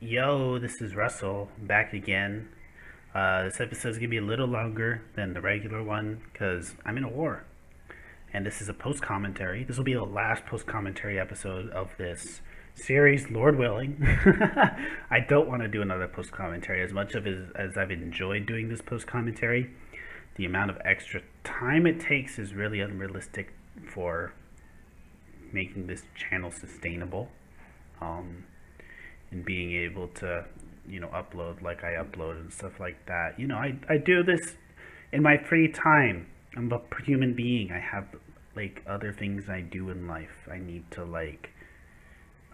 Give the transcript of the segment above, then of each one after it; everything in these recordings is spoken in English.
Yo, this is Russell back again. This episode's gonna be a little longer than the regular one because I'm in a war, and this is a post commentary. This will be the last post commentary episode of this series, Lord willing. I don't want to do another post commentary as much of as I've enjoyed doing this post commentary. The amount of extra time it takes is really unrealistic for making this channel sustainable. Um, and being able to upload like I upload and stuff like that. I do this in my free time. I'm a human being. I have like other things I do in life. I need to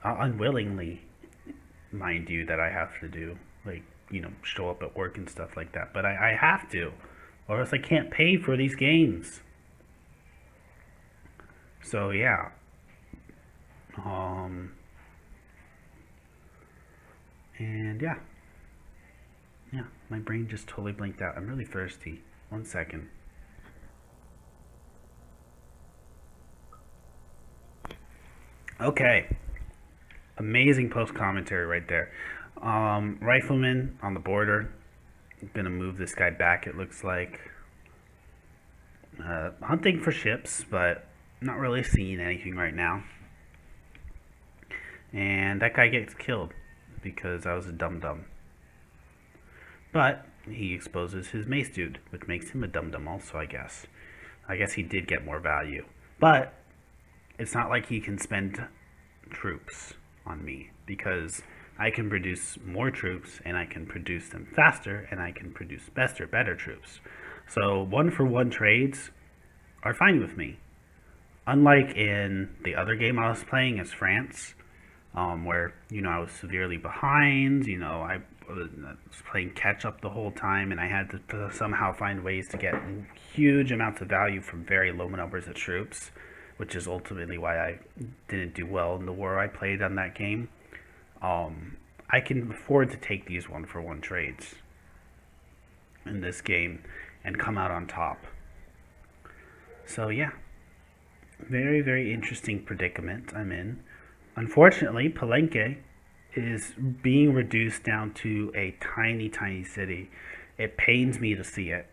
unwillingly, mind you, that I have to do, like, show up at work and stuff like that, but I have to, or else I can't pay for these games. So yeah. um and yeah, my brain just totally blinked out. I'm really thirsty. 1 second. Okay. Amazing post commentary right there. Rifleman on the border. Gonna move this guy back, it looks like. Hunting for ships, but not really seeing anything right now. And that guy gets killed because I was a dum dum. But he exposes his mace dude, which makes him a dum dum also, I guess. I guess he did get more value. But it's not like he can spend troops on me because I can produce more troops and I can produce them faster and I can produce better troops. So one for one trades are fine with me. Unlike in the other game I was playing as France, where I was severely behind. I was playing catch up the whole time, and I had to somehow find ways to get huge amounts of value from very low numbers of troops, which is ultimately why I didn't do well in the war I played on that game. I can afford to take these one for one trades in this game and come out on top. So yeah, very, very interesting predicament I'm in. Unfortunately, Palenque is being reduced down to a tiny, tiny city. It pains me to see it.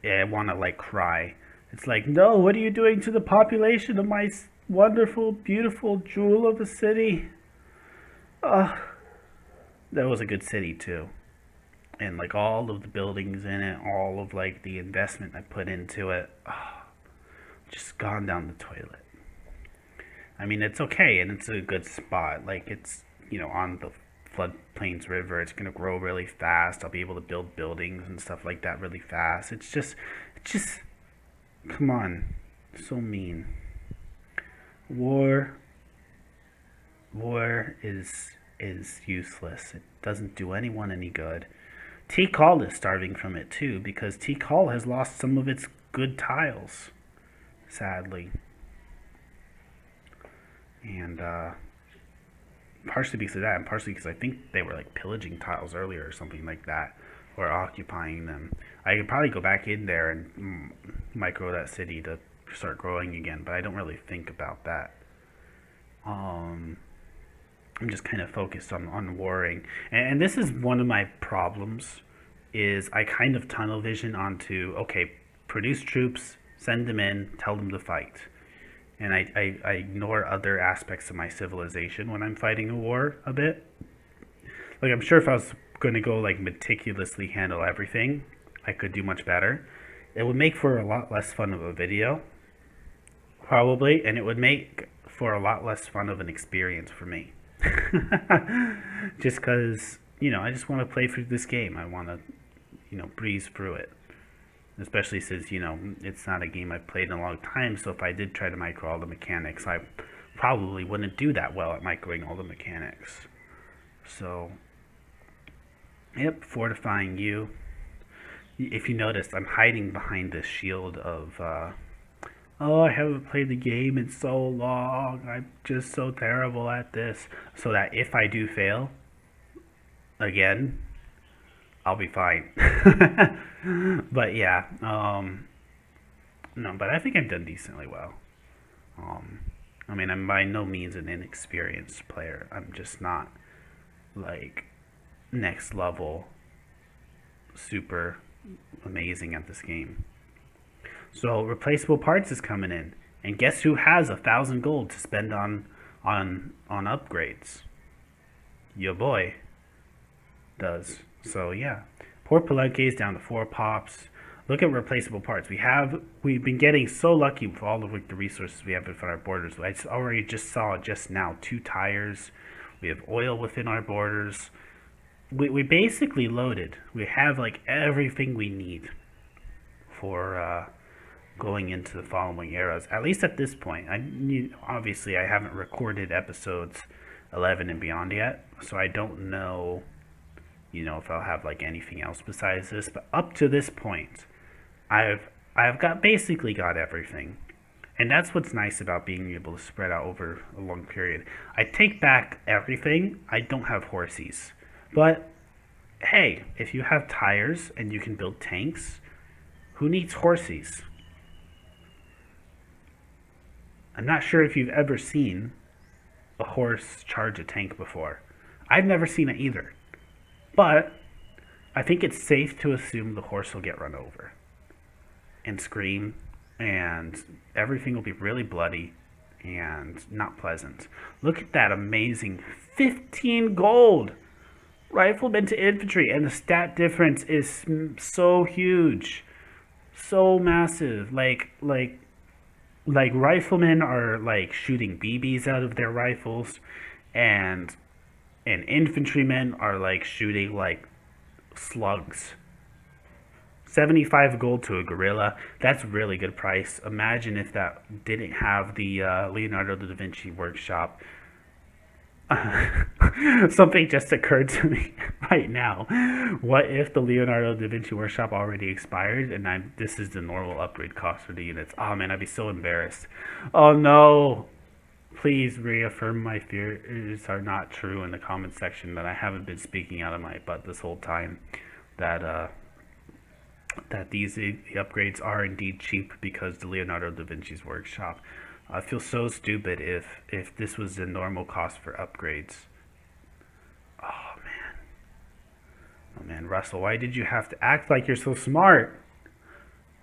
I want to cry. It's like, no, what are you doing to the population of my wonderful, beautiful jewel of a city? That was a good city too. And all of the buildings in it, all of the investment I put into it, just gone down the toilet. I mean, it's okay and it's a good spot. It's, on the floodplains river. It's going to grow really fast. I'll be able to build buildings and stuff like that really fast. It's just, come on. So mean. War, war is useless. It doesn't do anyone any good. T Call is starving from it too because T Call has lost some of its good tiles, sadly. And partially because of that, and partially because I think they were pillaging tiles earlier or something like that, or occupying them. I could probably go back in there and micro that city to start growing again, but I don't really think about that. I'm just kind of focused on warring, and this is one of my problems. Is I kind of tunnel vision onto, okay, produce troops, send them in, tell them to fight, and I ignore other aspects of my civilization when I'm fighting a war a bit. I'm sure if I was going to go meticulously handle everything, I could do much better. It would make for a lot less fun of a video, probably, and it would make for a lot less fun of an experience for me. Just because, I just want to play through this game. I want to, breeze through it. Especially since, it's not a game I've played in a long time, so if I did try to micro all the mechanics, I probably wouldn't do that well at microing all the mechanics. So, yep, fortifying you. If you noticed, I'm hiding behind this shield of, oh, I haven't played the game in so long, I'm just so terrible at this. So that if I do fail, again, I'll be fine. But yeah, no, but I think I've done decently well. Um, I mean, I'm by no means an inexperienced player. I'm just not like next level super amazing at this game. So replaceable parts is coming in, and guess who has 1,000 gold to spend on upgrades? Your boy does. So yeah, poor Palenque is down to 4 pops. Look at replaceable parts. We've been getting so lucky with all of the resources we have in our borders. I already just saw just now 2 tires. We have oil within our borders. We basically loaded. We have like everything we need for going into the following eras. At least at this point. Obviously I haven't recorded episodes 11 and beyond yet, so I don't know, if I'll have like anything else besides this. But up to this point, I've basically got everything. And that's what's nice about being able to spread out over a long period. I take back everything. I don't have horsies. But hey, if you have tires and you can build tanks, who needs horsies? I'm not sure if you've ever seen a horse charge a tank before. I've never seen it either. But I think it's safe to assume the horse will get run over and scream, and everything will be really bloody and not pleasant. Look at that amazing 15 gold rifleman to infantry, and the stat difference is so huge, so massive. Like riflemen are like shooting BBs out of their rifles, and infantrymen are like shooting like slugs. 75 gold to a gorilla. That's really good price. Imagine if that didn't have the Leonardo da Vinci workshop. Something just occurred to me right now. What if the Leonardo da Vinci workshop already expired and this is the normal upgrade cost for the units? Oh man, I'd be so embarrassed. Oh no. Please reaffirm my fears are not true in the comment section, that I haven't been speaking out of my butt this whole time. That these upgrades are indeed cheap because the Leonardo da Vinci's workshop. I feel so stupid if this was the normal cost for upgrades. Oh man, Russell, why did you have to act like you're so smart?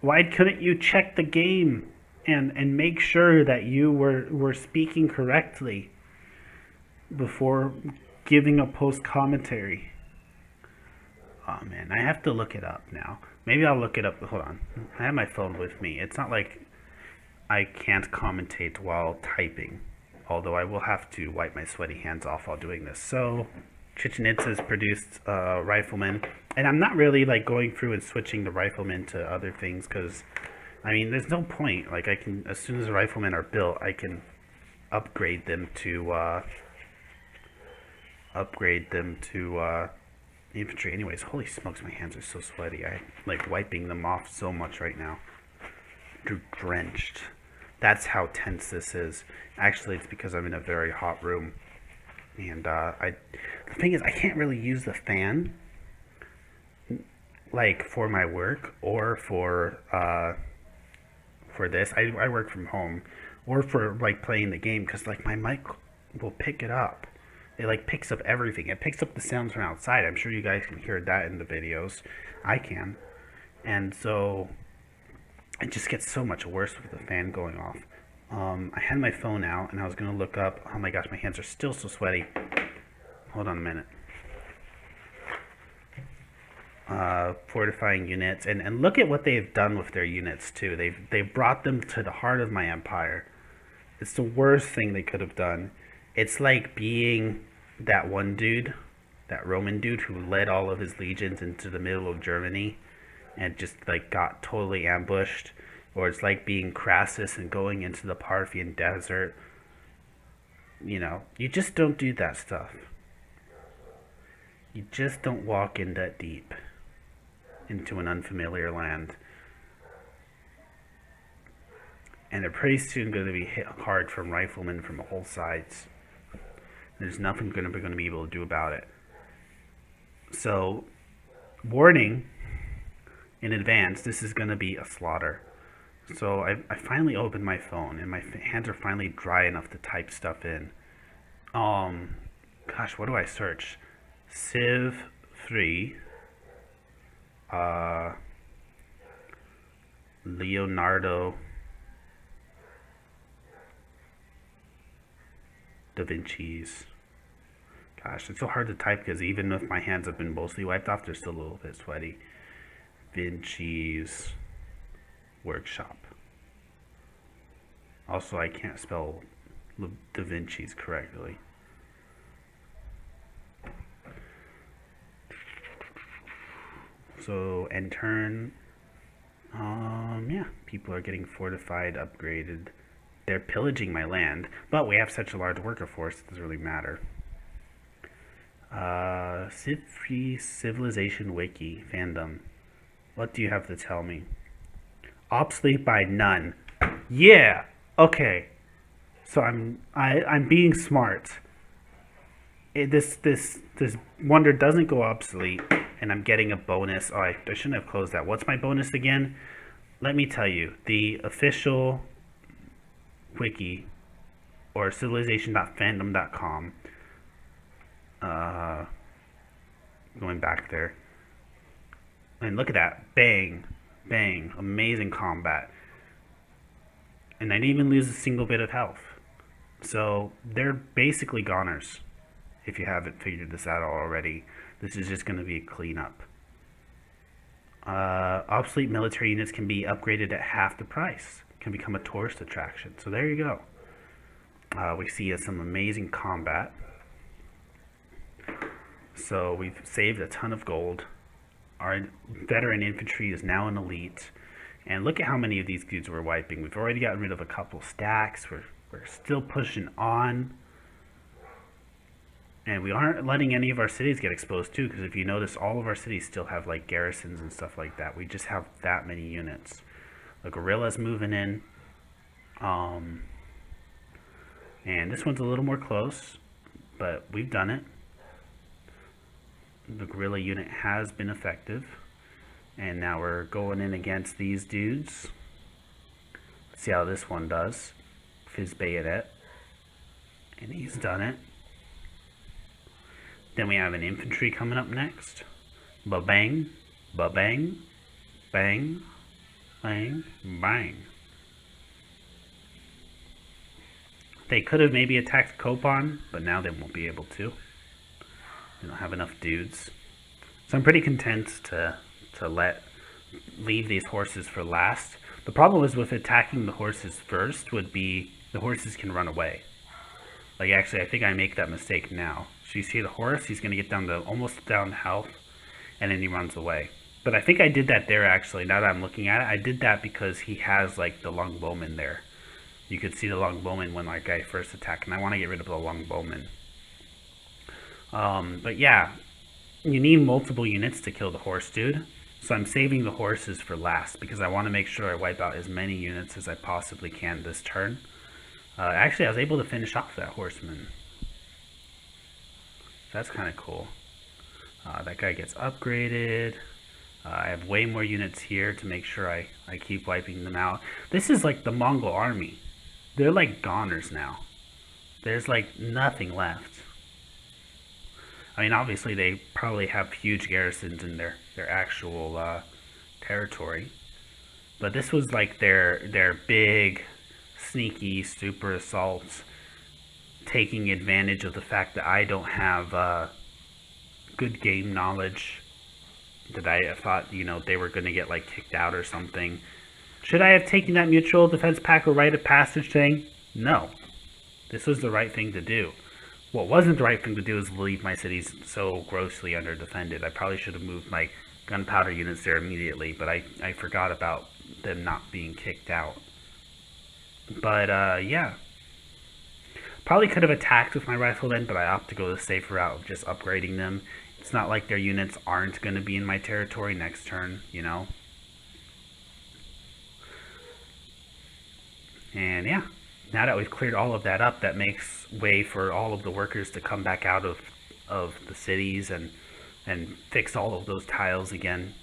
Why couldn't you check the game and make sure that you were speaking correctly before giving a post commentary? Oh man, I have to look it up now. Maybe I'll look it up. Hold on. I have my phone with me. It's not like I can't commentate while typing, although I will have to wipe my sweaty hands off while doing this. So, Chichen Itza's produced riflemen, and I'm not really like going through and switching the riflemen to other things because, I mean, there's no point. Like I can, as soon as the riflemen are built, I can upgrade them to infantry. Anyways, holy smokes, my hands are so sweaty. I like wiping them off so much right now. They're drenched. That's how tense this is. Actually, it's because I'm in a very hot room, and the thing is, I can't really use the fan like for my work or for this. I work from home, or for like playing the game, because like my mic will pick it up. It like picks up everything. It picks up the sounds from outside. I'm sure you guys can hear that in the videos. I can. And so it just gets so much worse with the fan going off. I had my phone out and I was going to look up. Oh my gosh, my hands are still so sweaty. Hold on a minute. Fortifying units. And look at what they've done with their units too. They've brought them to the heart of my empire. It's the worst thing they could have done. It's like being that one dude, that Roman dude who led all of his legions into the middle of Germany and just like got totally ambushed. Or it's like being Crassus and going into the Parthian desert. You know, you just don't do that stuff. You just don't walk in that deep into an unfamiliar land. And they're pretty soon going to be hit hard from riflemen from all sides. There's nothing going to be able to do about it. So, warning in advance, this is going to be a slaughter. So I finally opened my phone, and my hands are finally dry enough to type stuff in. Gosh, what do I search? Civ 3. Leonardo da Vinci's. Gosh, it's so hard to type because even if my hands have been mostly wiped off, they're still a little bit sweaty. Vinci's workshop. Also, I can't spell Da Vinci's correctly. So, end turn. Yeah, people are getting fortified, upgraded. They're pillaging my land, but we have such a large worker force, it doesn't really matter. Civ Free Civilization Wiki fandom. What do you have to tell me? Obsolete by none. Yeah. Okay. So I'm being smart. This wonder doesn't go obsolete, and I'm getting a bonus. Oh, I shouldn't have closed that. What's my bonus again? Let me tell you. The official wiki, or civilization.fandom.com. Going back there. And look at that. Bang. Bang. Amazing combat. And I didn't even lose a single bit of health. So they're basically goners. If you haven't figured this out already, this is just going to be a cleanup. Obsolete military units can be upgraded at half the price. Can become a tourist attraction. So there you go. We see some amazing combat. So we've saved a ton of gold. Our veteran infantry is now an elite. And look at how many of these dudes we're wiping. We've already gotten rid of a couple stacks. We're still pushing on. And we aren't letting any of our cities get exposed too, because if you notice, all of our cities still have like garrisons and stuff like that. We just have that many units. The guerrillas moving in. And this one's a little more close, but we've done it. The guerrilla unit has been effective. And now we're going in against these dudes. Let's see how this one does. Fizz bayonet. And he's done it. Then we have an infantry coming up next. Ba-bang, ba-bang, bang, bang, bang. They could have maybe attacked Copan, but now they won't be able to. They don't have enough dudes. So I'm pretty content to leave these horses for last. The problem is with attacking the horses first would be the horses can run away. Like actually, I think I make that mistake now. So you see the horse, he's going to get down to almost down health, and then he runs away. But I think I did that there actually, now that I'm looking at it. I did that because he has like the longbowman there. You could see the longbowman when that guy first attacked, and I want to get rid of the longbowman. But yeah, you need multiple units to kill the horse dude. So I'm saving the horses for last because I want to make sure I wipe out as many units as I possibly can this turn. Actually, I was able to finish off that horseman. That's kind of cool. That guy gets upgraded. I have way more units here to make sure I keep wiping them out. This is like the Mongol army. They're like goners now. There's like nothing left. I mean, obviously they probably have huge garrisons in their actual territory. But this was like their big, sneaky, super assaults, taking advantage of the fact that I don't have good game knowledge. That I thought, you know, they were going to get like kicked out or something. Should I have taken that mutual defense pact or rite of passage thing? No. This was the right thing to do. What wasn't the right thing to do is leave my cities so grossly underdefended. I probably should have moved my gunpowder units there immediately, but I forgot about them not being kicked out. But yeah. Probably could have attacked with my riflemen, but I opt to go the safer route of just upgrading them. It's not like their units aren't going to be in my territory next turn, you know. And yeah, now that we've cleared all of that up, that makes way for all of the workers to come back out of the cities and fix all of those tiles again.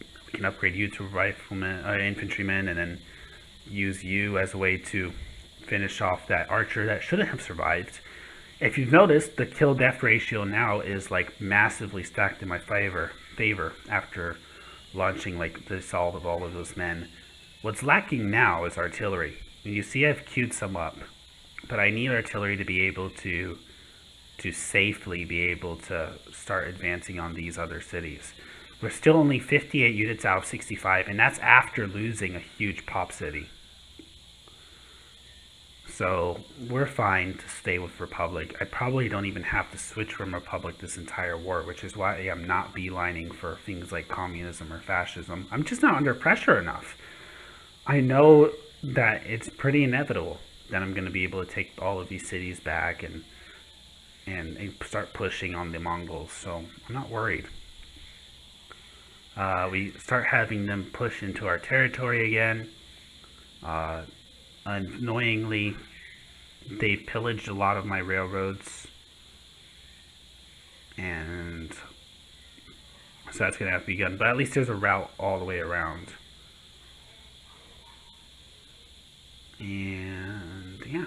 We can upgrade you to rifleman, infantryman, and then use you as a way to finish off that archer that shouldn't have survived. If you've noticed, the kill death ratio now is like massively stacked in my favor after launching like the assault of all of those men. What's lacking now is artillery. And you see I've queued some up, but I need artillery to be able to safely be able to start advancing on these other cities. We're still only 58 units out of 65, and that's after losing a huge pop city. So we're fine to stay with Republic. I probably don't even have to switch from Republic this entire war, which is why I'm not beelining for things like communism or fascism. I'm just not under pressure enough. I know that it's pretty inevitable that I'm going to be able to take all of these cities back and start pushing on the Mongols, so I'm not worried. We start having them push into our territory again. Annoyingly, they pillaged a lot of my railroads, and so that's going to have to be done, but at least there's a route all the way around. And yeah,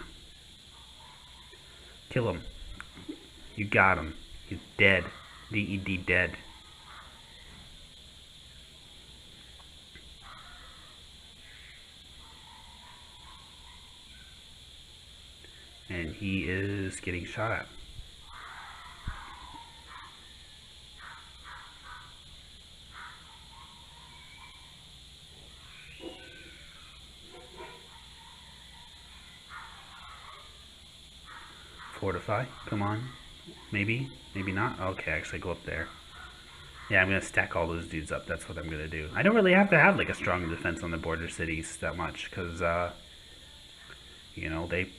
kill him. You got him. He's dead. D-E-D, dead. And he is getting shot at. Fortify. Come on. Maybe. Maybe not. Okay, actually go up there. Yeah, I'm going to stack all those dudes up. That's what I'm going to do. I don't really have to have like a strong defense on the border cities that much because, you know, they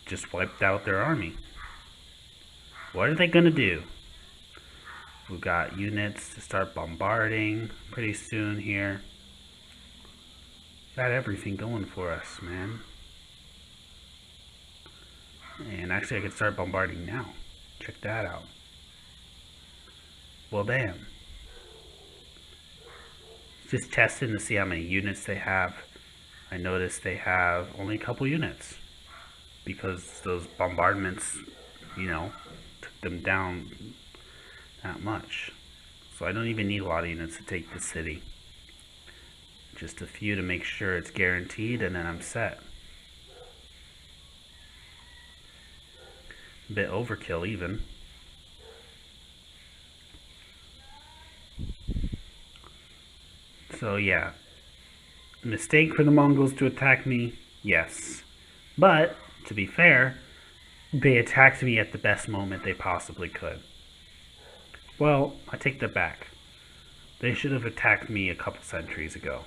just wiped out their army. What are they going to do? We've got units to start bombarding pretty soon here. Got everything going for us, man. And actually I could start bombarding now. Check that out. Well, damn. Just testing to see how many units they have. I noticed they have only a couple units. Because those bombardments, you know, took them down that much. So I don't even need a lot of units to take the city. Just a few to make sure it's guaranteed, and then I'm set. A bit overkill even. So yeah, mistake for the Mongols to attack me, yes. But, to be fair, they attacked me at the best moment they possibly could. Well, I take that back. They should have attacked me a couple centuries ago.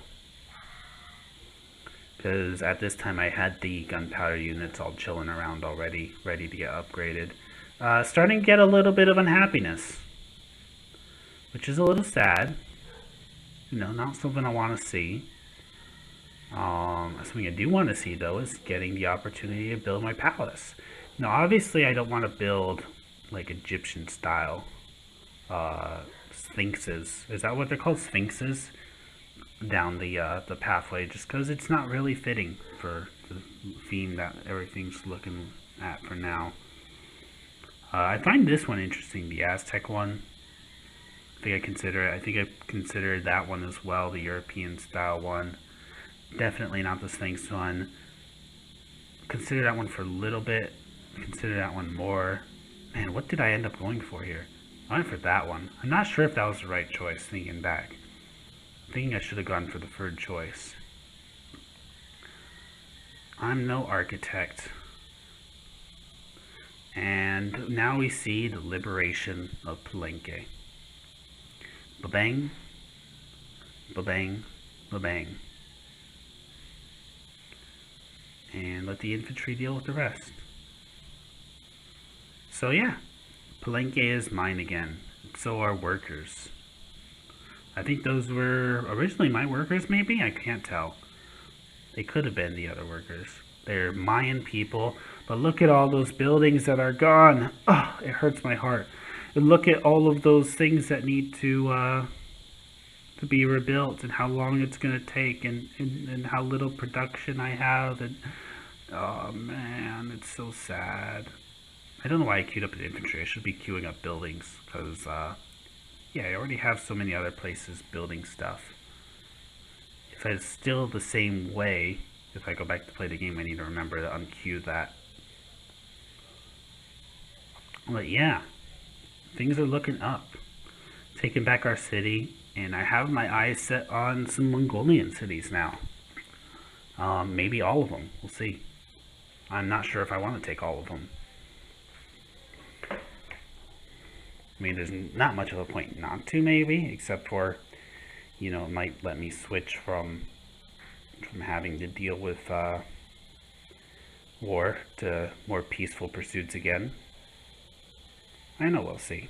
Because at this time I had the gunpowder units all chilling around already, ready to get upgraded. Starting to get a little bit of unhappiness. Which is a little sad. You know, not something I want to see. Something I do want to see, though, is getting the opportunity to build my palace. Now, obviously, I don't want to build, like, Egyptian style sphinxes. Is that what they're called? Sphinxes? Down the pathway, just because it's not really fitting for the theme that everything's looking at for now. I find this one interesting, the Aztec one. I think I considered that one as well, the European style one. Definitely not the Sphinx one. Consider that one for a little bit. Consider that one more. Man, what did I end up going for here? I went for that one. I'm not sure if that was the right choice, thinking back. I'm thinking I should have gone for the third choice. I'm no architect. And now we see the liberation of Palenque. Ba-bang, ba-bang, ba-bang. And let the infantry deal with the rest. So yeah, Palenque is mine again. So are workers. I think those were originally my workers, maybe? I can't tell. They could have been the other workers. They're Mayan people, but look at all those buildings that are gone. Oh, it hurts my heart. And look at all of those things that need to be rebuilt, and how long it's going to take, and how little production I have, and oh man, it's so sad. I don't know why I queued up an infantry. I should be queuing up buildings, because, yeah, I already have so many other places building stuff. If it's still the same way, if I go back to play the game, I need to remember to unqueue that. But yeah, things are looking up. Taking back our city, and I have my eyes set on some Mongolian cities now. Maybe all of them. We'll see. I'm not sure if I want to take all of them. I mean, there's not much of a point not to, maybe, except for, you know, it might let me switch from having to deal with war to more peaceful pursuits again. I know, we'll see.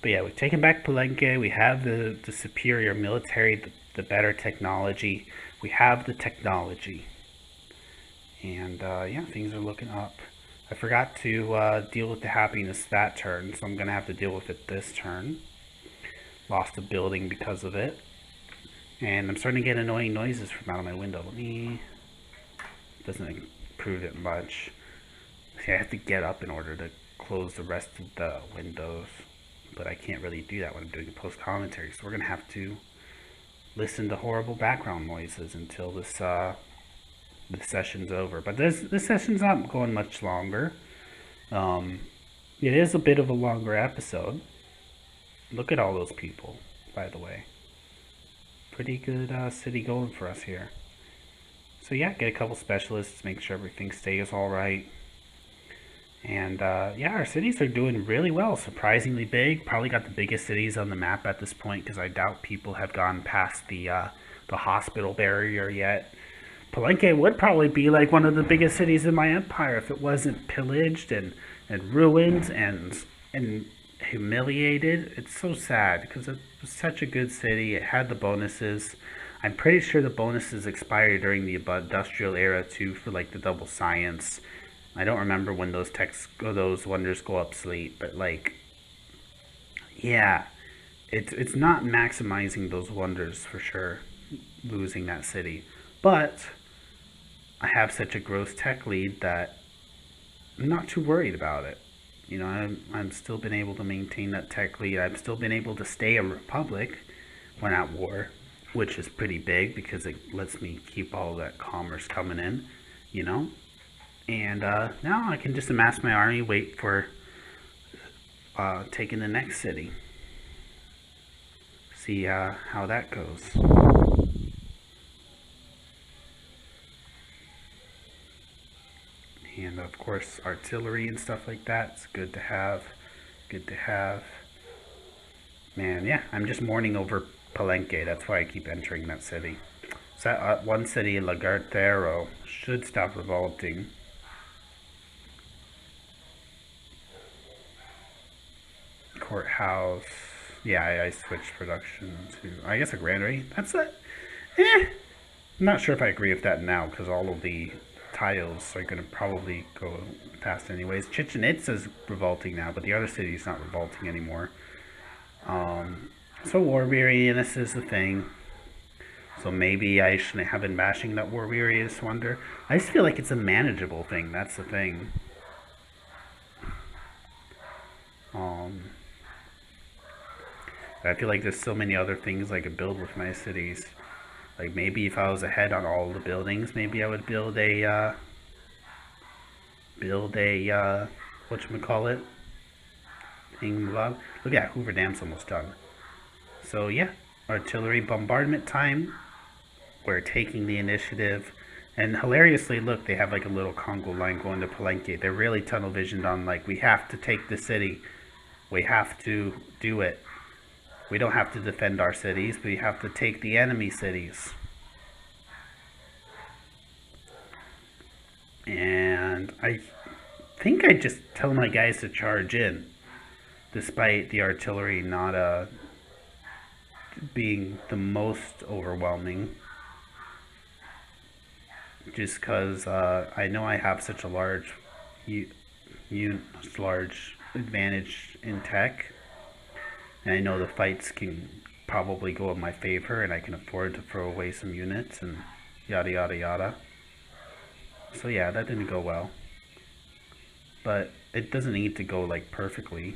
But yeah, we've taken back Palenque. We have the superior military, the better technology. We have the technology. And yeah, things are looking up. I forgot to deal with the happiness that turn, so I'm going to have to deal with it this turn. Lost a building because of it. And I'm starting to get annoying noises from out of my window. Doesn't improve it much. See, I have to get up in order to close the rest of the windows. But I can't really do that when I'm doing a post commentary. So we're going to have to listen to horrible background noises until this session's over. But this session's not going much longer. It is a bit of a longer episode. Look at all those people, by the way. Pretty good city going for us here. So yeah, get a couple specialists, make sure everything stays alright. And yeah, our cities are doing really well, surprisingly big. Probably got the biggest cities on the map at this point, because I doubt people have gone past the hospital barrier yet. Palenque would probably be like one of the biggest cities in my empire if it wasn't pillaged and ruined and humiliated. It's so sad because it was such a good city. It had the bonuses. I'm pretty sure the bonuses expired during the industrial era too, for like the double science. I don't remember when those wonders go obsolete, but like, yeah, it's not maximizing those wonders for sure, losing that city. But I have such a gross tech lead that I'm not too worried about it. You know, I'm still been able to maintain that tech lead. I've still been able to stay a republic when at war, which is pretty big because it lets me keep all that commerce coming in, you know. And now I can just amass my army, wait for taking the next city. See how that goes. And of course, artillery and stuff like that. It's good to have. Good to have. Man, yeah, I'm just mourning over Palenque. That's why I keep entering that city. So one city, Lagartero, should stop revolting. Courthouse. Yeah, I switched production to, I guess, a granary. That's it. I'm not sure if I agree with that now, because all of the tiles are going to probably go past anyways. Chichen Itza's revolting now, but the other city's not revolting anymore. So war weariness is the thing. So maybe I shouldn't have been bashing that war weariness wonder. I just feel like it's a manageable thing. That's the thing. I feel like there's so many other things I could build with my cities. Like maybe if I was ahead on all the buildings, maybe I would build a whatchamacallit thing. Look at Hoover Dam's almost done. So yeah, artillery bombardment time. We're taking the initiative. And hilariously, look, they have like a little Congo line going to Palenque. They're really tunnel visioned on like, we have to take the city. We have to do it. We don't have to defend our cities. We have to take the enemy cities. And I think I just tell my guys to charge in, despite the artillery not being the most overwhelming. Just because I know I have such a large advantage in tech. And I know the fights can probably go in my favor, and I can afford to throw away some units and yada yada yada. So yeah, that didn't go well. But it doesn't need to go like perfectly.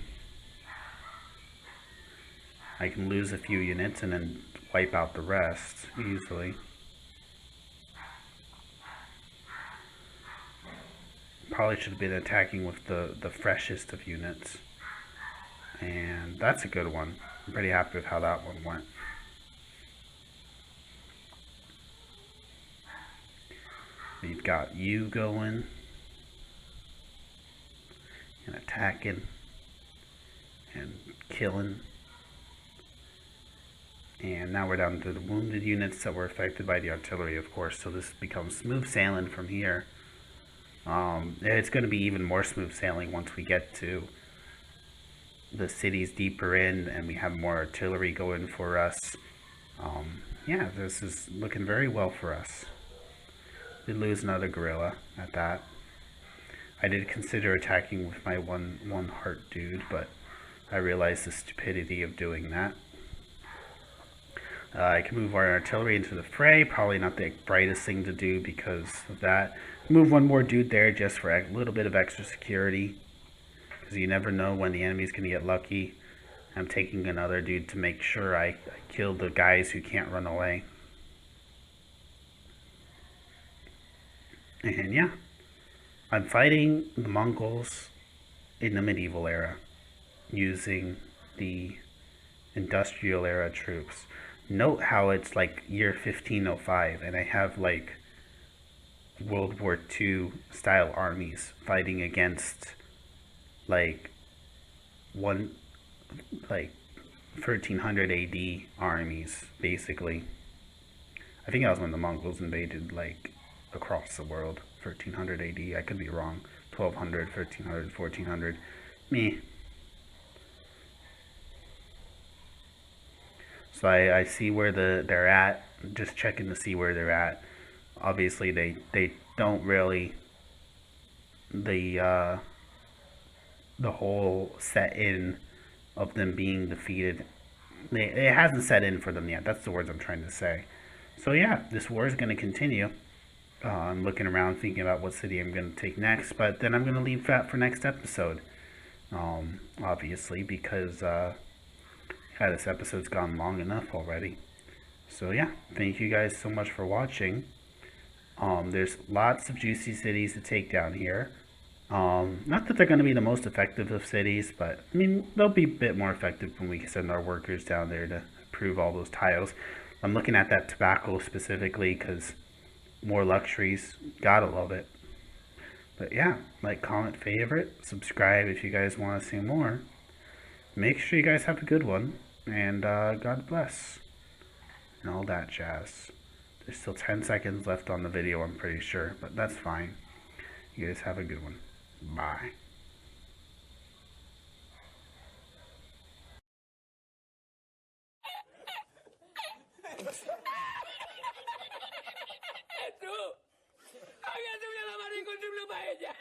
I can lose a few units and then wipe out the rest easily. Probably should have been attacking with the freshest of units. And that's a good one. I'm pretty happy with how that one went. You've got you going and attacking and killing. And now we're down to the wounded units that were affected by the artillery, of course. So this becomes smooth sailing from here. It's going to be even more smooth sailing once we get to the cities deeper in and we have more artillery going for us. Yeah, this is looking very well for us. Did lose another guerrilla at that. I did consider attacking with my one heart dude, but I realized the stupidity of doing that. I can move our artillery into the fray. Probably not the brightest thing to do because of that. Move one more dude there just for a little bit of extra security. Because you never know when the enemy's going to get lucky. I'm taking another dude to make sure I kill the guys who can't run away. And yeah, I'm fighting the Mongols in the medieval era using the industrial era troops. Note how it's like year 1505 and I have like World War II style armies fighting against like 1300 AD armies basically. I think that was when the Mongols invaded like across the world. 1300 AD, I could be wrong. 1200, 1300, 1400. Me. So I see where they're at, just checking to see where they're at. Obviously they don't really, the whole set in of them being defeated, it hasn't set in for them yet. That's the words I'm trying to say. So yeah, this war is going to continue. I'm looking around thinking about what city I'm going to take next, but then I'm going to leave that for next episode. Obviously, because yeah, this episode's gone long enough already. So yeah, thank you guys so much for watching. There's lots of juicy cities to take down here. Not that they're going to be the most effective of cities, but I mean, they'll be a bit more effective when we send our workers down there to improve all those tiles. I'm looking at that tobacco specifically because more luxuries, gotta love it. But yeah, like, comment, favorite, subscribe if you guys want to see more. Make sure you guys have a good one, and God bless, and all that jazz. There's still 10 seconds left on the video, I'm pretty sure, but that's fine. You guys have a good one. Bye. Tú, había una la mano con tu paella.